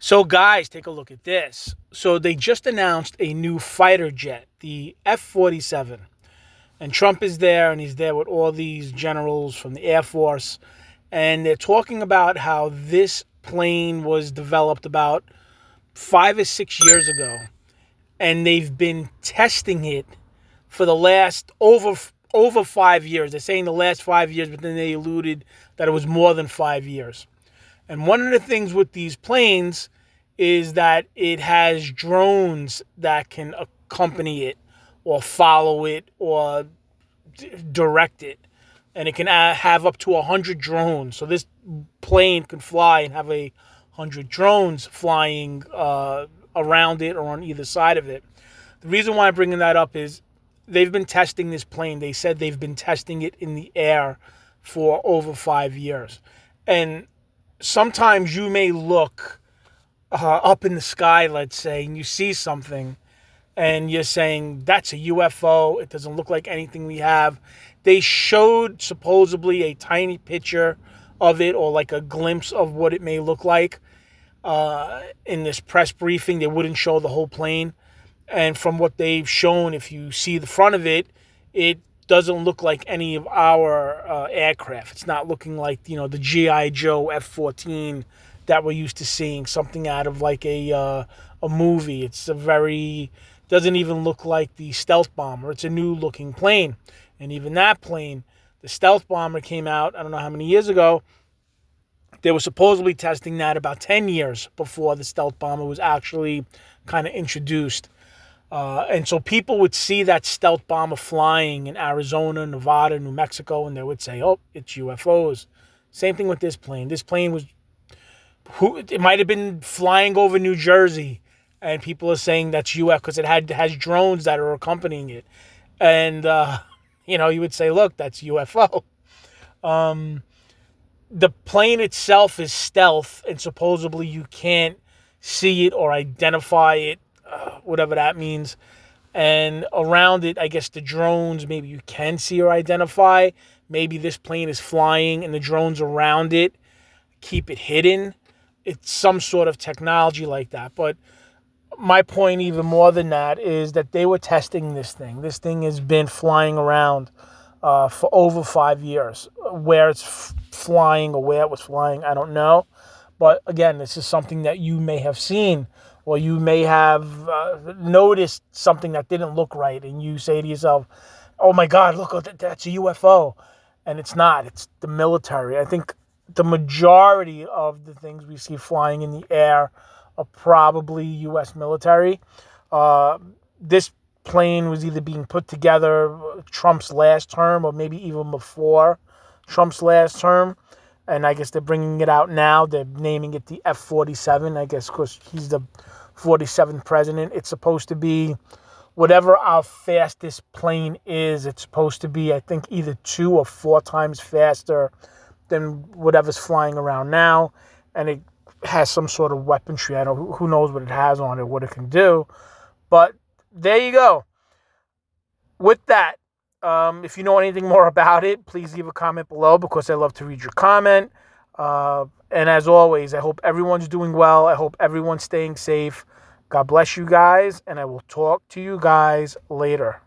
So, guys, take a look at this. So, they just announced a new fighter jet, the F-47. And Trump is there, and he's there with all these generals from the Air Force. And they're talking about how this plane was developed about 5 or 6 years ago. And they've been testing it for the last over 5 years. They're saying the last 5 years, but then they alluded that it was more than 5 years. And one of the things with these planes is that it has drones that can accompany it or follow it or direct it. And it can have up to 100 drones. So this plane can fly and have 100 drones flying around it or on either side of it. The reason why I'm bringing that up is they've been testing this plane. They said they've been testing it in the air for over 5 years. And sometimes you may look up in the sky, let's say, and you see something and you're saying, that's a UFO. It doesn't look like anything we have. They showed supposedly a tiny picture of it or like a glimpse of what it may look like in this press briefing. They wouldn't show the whole plane. And from what they've shown, if you see the front of it, it doesn't look like any of our aircraft. It's not looking like, the G.I. Joe F-14 that we're used to seeing, something out of like a movie. It's doesn't even look like the stealth bomber. It's a new looking plane. And even that plane, the stealth bomber came out, I don't know how many years ago. They were supposedly testing that about 10 years before the stealth bomber was actually kind of introduced. And so people would see that stealth bomber flying in Arizona, Nevada, New Mexico, and they would say, oh, it's UFOs. Same thing with this plane. This plane it might have been flying over New Jersey, and people are saying that's UFO because it has drones that are accompanying it. And, you would say, look, that's UFO. The plane itself is stealth, and supposedly you can't see it or identify it, whatever that means. And around it, I guess the drones, maybe you can see or identify. Maybe this plane is flying and the drones around it keep it hidden. It's some sort of technology like that. But my point even more than that is that they were testing this thing. This thing has been flying around for over 5 years. Where it's flying or where it was flying, I don't know. But again, this is something that you may have seen, or you may have noticed something that didn't look right, and you say to yourself, oh my God, look, that's a UFO. And it's not. It's the military. I think the majority of the things we see flying in the air are probably U.S. military. This plane was either being put together Trump's last term or maybe even before Trump's last term. And I guess they're bringing it out now. They're naming it the F-47, I guess, because he's the 47th president. It's supposed to be whatever our fastest plane is. It's supposed to be, I think, either 2 or 4 times faster than whatever's flying around now. And it has some sort of weaponry. Who knows what it has on it, what it can do. But there you go. With that, if you know anything more about it, please leave a comment below because I love to read your comment. And as always, I hope everyone's doing well. I hope everyone's staying safe. God bless you guys, and I will talk to you guys later.